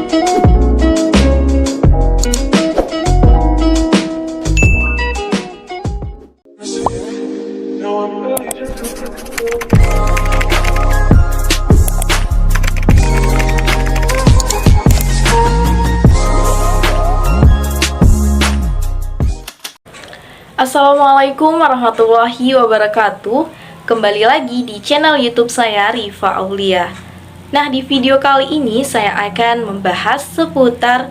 Assalamualaikum warahmatullahi wabarakatuh. Kembali lagi di channel YouTube saya, Rifa Aulia. Nah, di video kali ini saya akan membahas seputar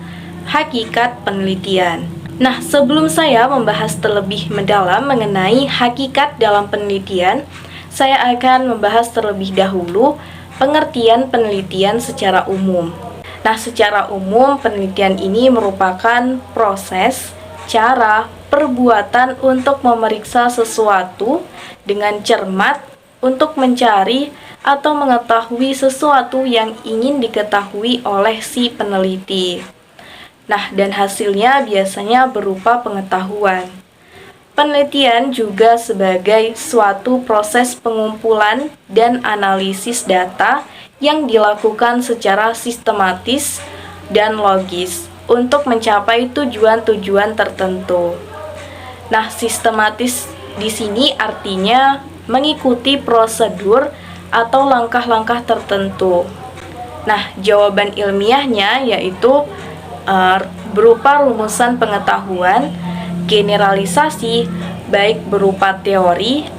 hakikat penelitian. Nah, sebelum saya membahas terlebih mendalam mengenai hakikat dalam penelitian, saya akan membahas terlebih dahulu pengertian penelitian secara umum. Nah, secara umum penelitian ini merupakan proses, cara, perbuatan untuk memeriksa sesuatu dengan cermat untuk mencari atau mengetahui sesuatu yang ingin diketahui oleh si peneliti. Nah, dan hasilnya biasanya berupa pengetahuan. Penelitian juga sebagai suatu proses pengumpulan dan analisis data yang dilakukan secara sistematis dan logis untuk mencapai tujuan-tujuan tertentu. Nah, sistematis di sini artinya mengikuti prosedur atau langkah-langkah tertentu. Nah, jawaban ilmiahnya yaitu berupa rumusan pengetahuan, generalisasi, baik berupa teori,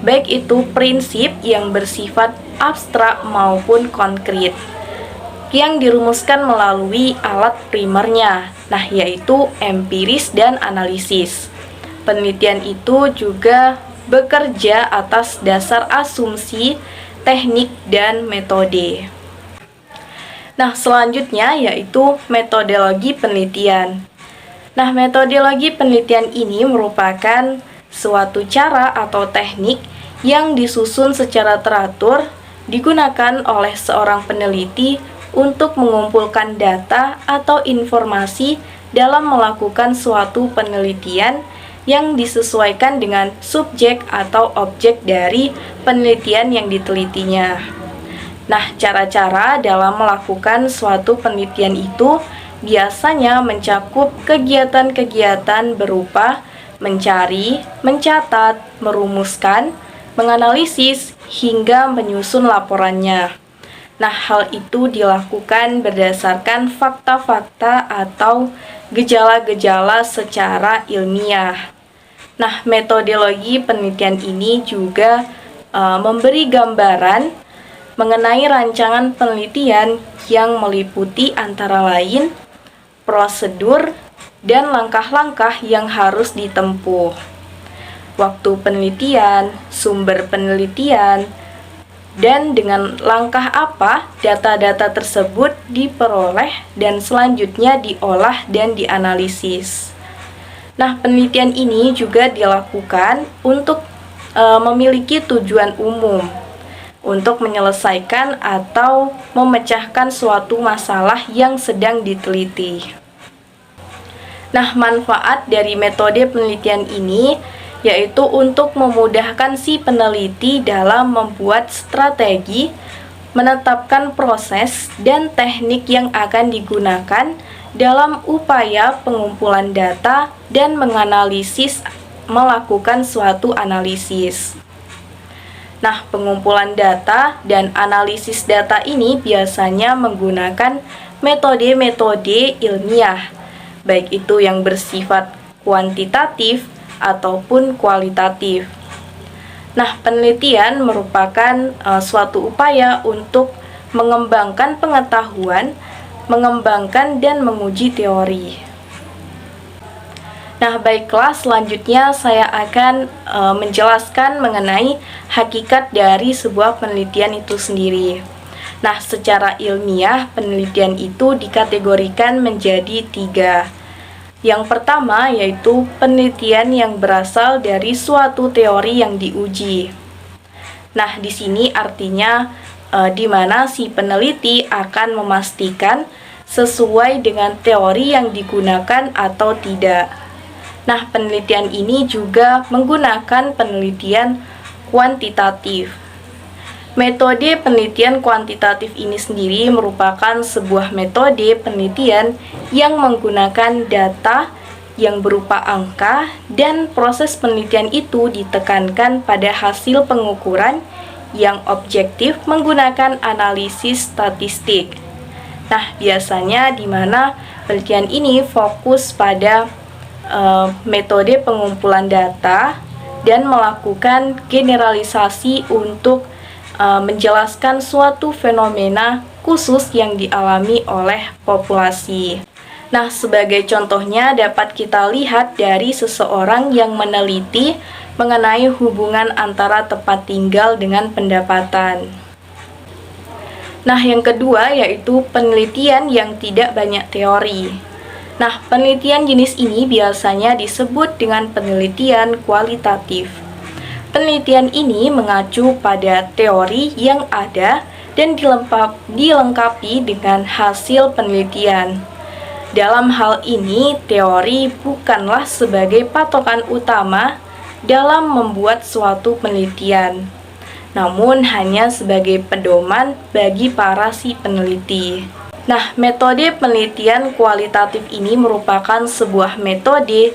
baik itu prinsip yang bersifat abstrak maupun konkret, yang dirumuskan melalui alat primernya, nah yaitu empiris dan analisis. Penelitian itu juga bekerja atas dasar asumsi, teknik, dan metode. Nah, selanjutnya yaitu metodologi penelitian. Nah, metodologi penelitian ini merupakan suatu cara atau teknik yang disusun secara teratur, digunakan oleh seorang peneliti untuk mengumpulkan data atau informasi dalam melakukan suatu penelitian yang disesuaikan dengan subjek atau objek dari penelitian yang ditelitinya. Nah, cara-cara dalam melakukan suatu penelitian itu biasanya mencakup kegiatan-kegiatan berupa mencari, mencatat, merumuskan, menganalisis, hingga menyusun laporannya. Nah, hal itu dilakukan berdasarkan fakta-fakta atau gejala-gejala secara ilmiah. Nah, metodologi penelitian ini juga memberi gambaran mengenai rancangan penelitian yang meliputi antara lain prosedur dan langkah-langkah yang harus ditempuh, waktu penelitian, sumber penelitian, dan dengan langkah apa data-data tersebut diperoleh dan selanjutnya diolah dan dianalisis. Nah, penelitian ini juga dilakukan untuk memiliki tujuan umum, untuk menyelesaikan atau memecahkan suatu masalah yang sedang diteliti. Nah, manfaat dari metode penelitian ini yaitu untuk memudahkan si peneliti dalam membuat strategi, menetapkan proses dan teknik yang akan digunakan dalam upaya pengumpulan data dan menganalisis, melakukan suatu analisis. Nah, pengumpulan data dan analisis data ini biasanya menggunakan metode-metode ilmiah, baik itu yang bersifat kuantitatif ataupun kualitatif. Nah, penelitian merupakan suatu upaya untuk mengembangkan pengetahuan, mengembangkan dan menguji teori. Nah, baiklah, selanjutnya saya akan menjelaskan mengenai hakikat dari sebuah penelitian itu sendiri. Nah, secara ilmiah, penelitian itu dikategorikan menjadi 3. Yang pertama yaitu penelitian yang berasal dari suatu teori yang diuji. Nah, di sini artinya di mana si peneliti akan memastikan sesuai dengan teori yang digunakan atau tidak. Nah, penelitian ini juga menggunakan penelitian kuantitatif. Metode penelitian kuantitatif ini sendiri merupakan sebuah metode penelitian yang menggunakan data yang berupa angka, dan proses penelitian itu ditekankan pada hasil pengukuran yang objektif menggunakan analisis statistik. Nah, biasanya di mana penelitian ini fokus pada metode pengumpulan data dan melakukan generalisasi untuk menjelaskan suatu fenomena khusus yang dialami oleh populasi. Nah, sebagai contohnya dapat kita lihat dari seseorang yang meneliti mengenai hubungan antara tempat tinggal dengan pendapatan. Nah, yang kedua yaitu penelitian yang tidak banyak teori. Nah, penelitian jenis ini biasanya disebut dengan penelitian kualitatif. Penelitian ini mengacu pada teori yang ada dan dilengkapi dengan hasil penelitian. Dalam hal ini, teori bukanlah sebagai patokan utama dalam membuat suatu penelitian, namun hanya sebagai pedoman bagi para si peneliti. Nah, metode penelitian kualitatif ini merupakan sebuah metode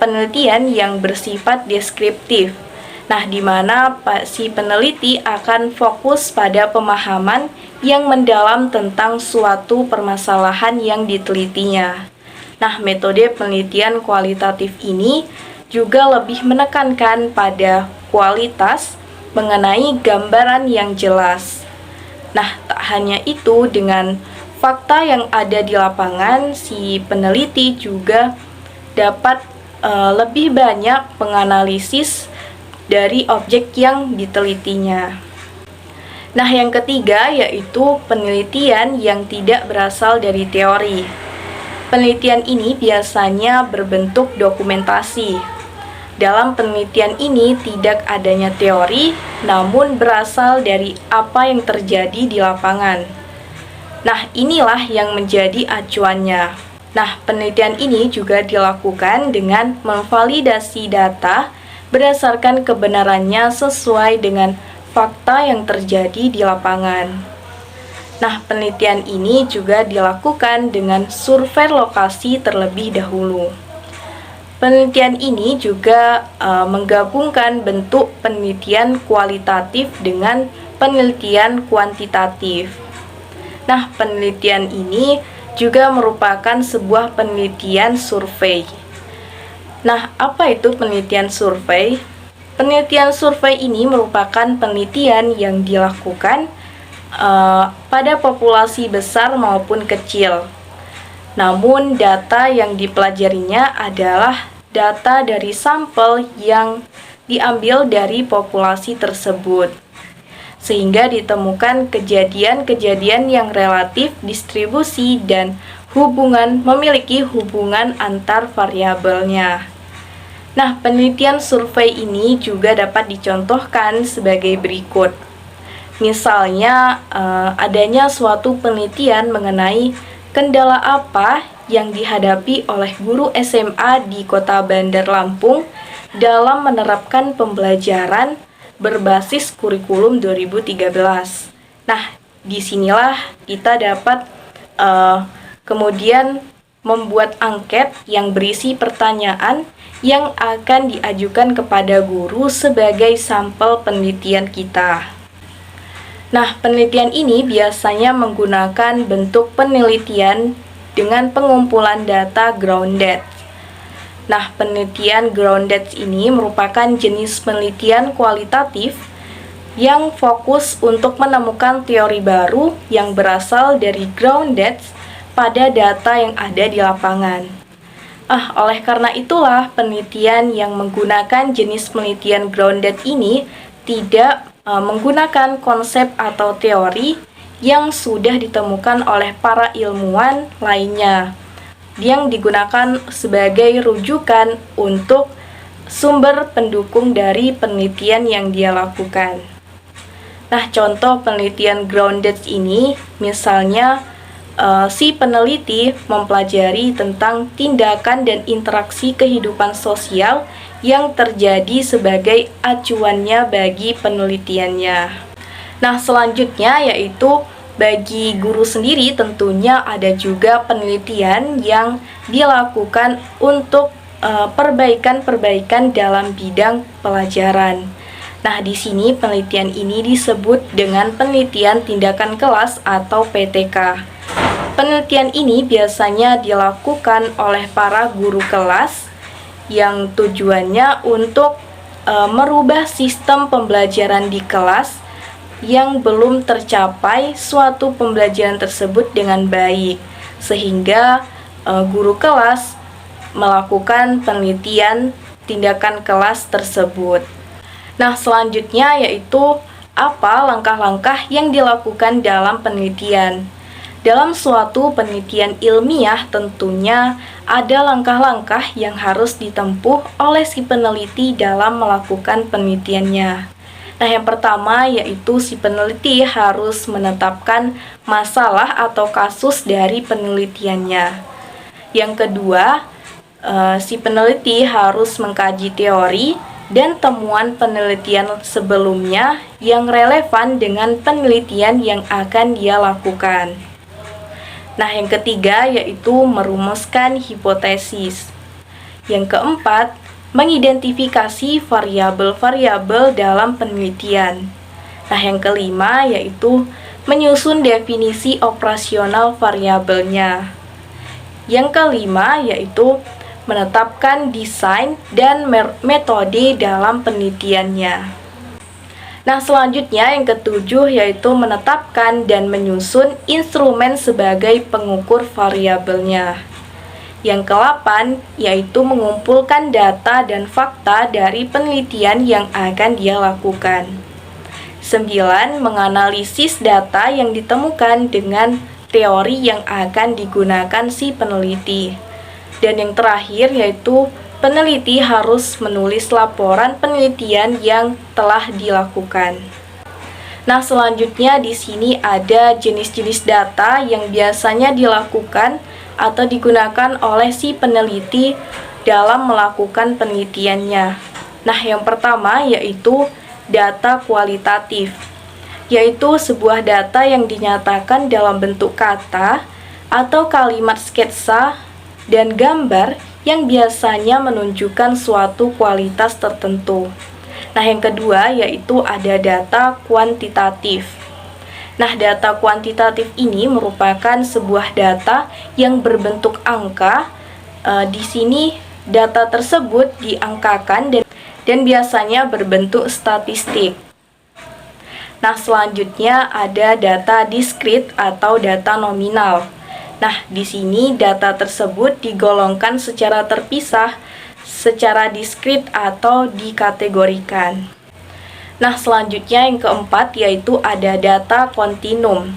penelitian yang bersifat deskriptif. Nah, di mana si peneliti akan fokus pada pemahaman yang mendalam tentang suatu permasalahan yang ditelitinya. Nah, metode penelitian kualitatif ini juga lebih menekankan pada kualitas mengenai gambaran yang jelas. Nah, tak hanya itu, dengan fakta yang ada di lapangan, si peneliti juga dapat lebih banyak menganalisis dari objek yang ditelitinya. Nah, yang ketiga yaitu penelitian yang tidak berasal dari teori. Penelitian ini biasanya berbentuk dokumentasi. Dalam penelitian ini tidak adanya teori, namun berasal dari apa yang terjadi di lapangan. Nah, inilah yang menjadi acuannya. Nah, penelitian ini juga dilakukan dengan memvalidasi data berdasarkan kebenarannya sesuai dengan fakta yang terjadi di lapangan. Nah, penelitian ini juga dilakukan dengan survei lokasi terlebih dahulu. Penelitian ini juga menggabungkan bentuk penelitian kualitatif dengan penelitian kuantitatif. Nah, penelitian ini juga merupakan sebuah penelitian survei. Nah, apa itu penelitian survei? Penelitian survei ini merupakan penelitian yang dilakukan pada populasi besar maupun kecil. Namun, data yang dipelajarinya adalah data dari sampel yang diambil dari populasi tersebut, sehingga ditemukan kejadian-kejadian yang relatif distribusi dan memiliki hubungan antar variabelnya. Nah, penelitian survei ini juga dapat dicontohkan sebagai berikut. Misalnya, adanya suatu penelitian mengenai kendala apa yang dihadapi oleh guru SMA di Kota Bandar Lampung dalam menerapkan pembelajaran berbasis kurikulum 2013. Nah, disinilah kita dapat kemudian membuat angket yang berisi pertanyaan yang akan diajukan kepada guru sebagai sampel penelitian kita. Nah, penelitian ini biasanya menggunakan bentuk penelitian dengan pengumpulan data grounded. Nah, penelitian grounded ini merupakan jenis penelitian kualitatif yang fokus untuk menemukan teori baru yang berasal dari grounded pada data yang ada di lapangan. Oleh karena itulah penelitian yang menggunakan jenis penelitian grounded ini tidak menggunakan konsep atau teori yang sudah ditemukan oleh para ilmuwan lainnya, yang digunakan sebagai rujukan untuk sumber pendukung dari penelitian yang dia lakukan. Nah, contoh penelitian grounded ini misalnya si peneliti mempelajari tentang tindakan dan interaksi kehidupan sosial yang terjadi sebagai acuannya bagi penelitiannya. Nah, selanjutnya yaitu bagi guru sendiri tentunya ada juga penelitian yang dilakukan untuk perbaikan-perbaikan dalam bidang pelajaran. Nah, di sini penelitian ini disebut dengan penelitian tindakan kelas atau PTK. Penelitian ini biasanya dilakukan oleh para guru kelas yang tujuannya untuk merubah sistem pembelajaran di kelas yang belum tercapai suatu pembelajaran tersebut dengan baik, sehingga guru kelas melakukan penelitian tindakan kelas tersebut. Nah, selanjutnya yaitu apa langkah-langkah yang dilakukan dalam penelitian. Dalam suatu penelitian ilmiah tentunya ada langkah-langkah yang harus ditempuh oleh si peneliti dalam melakukan penelitiannya. Nah, yang pertama yaitu si peneliti harus menetapkan masalah atau kasus dari penelitiannya. Yang kedua, si peneliti harus mengkaji teori dan temuan penelitian sebelumnya yang relevan dengan penelitian yang akan dia lakukan. Nah, yang ketiga yaitu merumuskan hipotesis. Yang keempat, mengidentifikasi variabel-variabel dalam penelitian. Nah, yang kelima yaitu menyusun definisi operasional variabelnya. Yang kelima yaitu menetapkan desain dan metode dalam penelitiannya. Nah, selanjutnya yang ketujuh yaitu menetapkan dan menyusun instrumen sebagai pengukur variabelnya. Yang ke-8 yaitu mengumpulkan data dan fakta dari penelitian yang akan dia lakukan. 9. Menganalisis data yang ditemukan dengan teori yang akan digunakan si peneliti. Dan yang terakhir yaitu peneliti harus menulis laporan penelitian yang telah dilakukan. Nah, selanjutnya di sini ada jenis-jenis data yang biasanya dilakukan atau digunakan oleh si peneliti dalam melakukan penelitiannya. Nah, yang pertama yaitu data kualitatif, yaitu sebuah data yang dinyatakan dalam bentuk kata atau kalimat sketsa dan gambar yang biasanya menunjukkan suatu kualitas tertentu. Nah, yang kedua yaitu ada data kuantitatif. Nah, data kuantitatif ini merupakan sebuah data yang berbentuk angka. Di sini data tersebut diangkakan dan biasanya berbentuk statistik. Nah, selanjutnya ada data diskrit atau data nominal. Nah, di sini data tersebut digolongkan secara terpisah, secara diskrit atau dikategorikan. Nah, selanjutnya yang keempat yaitu ada data kontinum.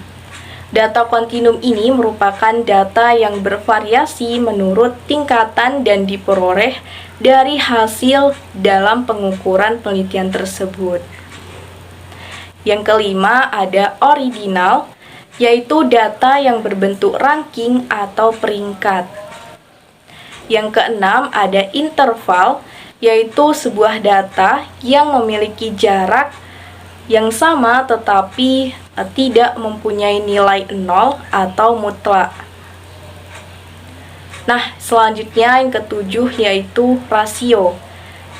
Data kontinum ini merupakan data yang bervariasi menurut tingkatan dan diperoleh dari hasil dalam pengukuran penelitian tersebut. Yang kelima ada ordinal, yaitu data yang berbentuk ranking atau peringkat. Yang keenam ada interval, yaitu sebuah data yang memiliki jarak yang sama tetapi tidak mempunyai nilai 0 atau mutlak. Nah, selanjutnya yang ketujuh yaitu rasio.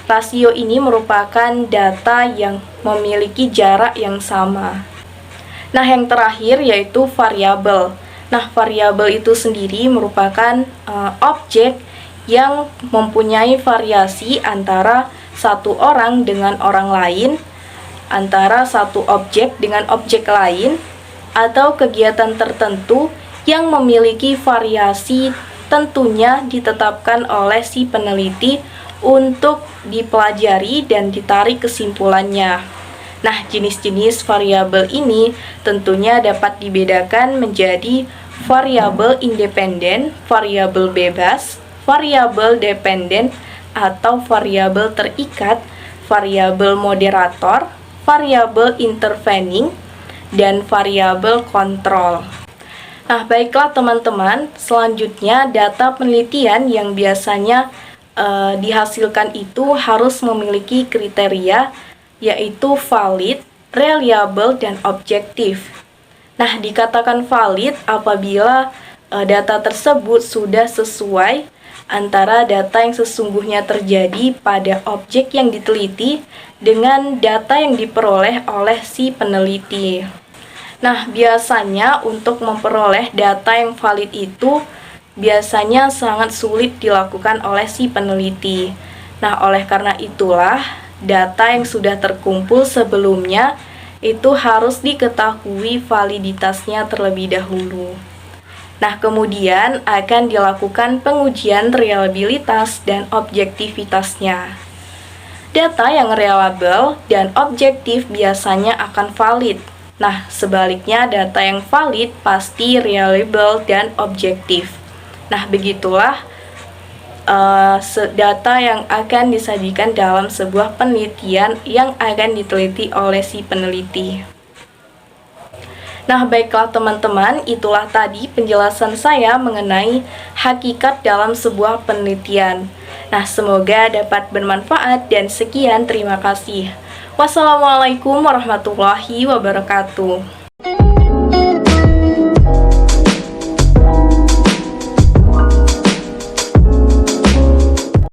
Rasio ini merupakan data yang memiliki jarak yang sama. Nah, yang terakhir yaitu variabel. Nah, variabel itu sendiri merupakan objek yang mempunyai variasi antara satu orang dengan orang lain, antara satu objek dengan objek lain, atau kegiatan tertentu yang memiliki variasi tentunya ditetapkan oleh si peneliti untuk dipelajari dan ditarik kesimpulannya. Nah, jenis-jenis variabel ini tentunya dapat dibedakan menjadi variabel independen, variabel bebas, variabel dependen atau variabel terikat, variabel moderator, variabel intervening, dan variabel kontrol. Nah, baiklah teman-teman, selanjutnya data penelitian yang biasanya dihasilkan itu harus memiliki kriteria yaitu valid, reliable, dan objektif. Nah, dikatakan valid apabila data tersebut sudah sesuai antara data yang sesungguhnya terjadi pada objek yang diteliti dengan data yang diperoleh oleh si peneliti. Nah, biasanya untuk memperoleh data yang valid itu biasanya sangat sulit dilakukan oleh si peneliti. Nah, oleh karena itulah data yang sudah terkumpul sebelumnya itu harus diketahui validitasnya terlebih dahulu. Nah, kemudian akan dilakukan pengujian reliabilitas dan objektivitasnya. Data yang reliable dan objektif biasanya akan valid. Nah, sebaliknya data yang valid pasti reliable dan objektif. Nah, begitulah data yang akan disajikan dalam sebuah penelitian yang akan diteliti oleh si peneliti. Nah, baiklah teman-teman, itulah tadi penjelasan saya mengenai hakikat dalam sebuah penelitian. Nah, semoga dapat bermanfaat dan sekian, terima kasih. Wassalamualaikum warahmatullahi wabarakatuh.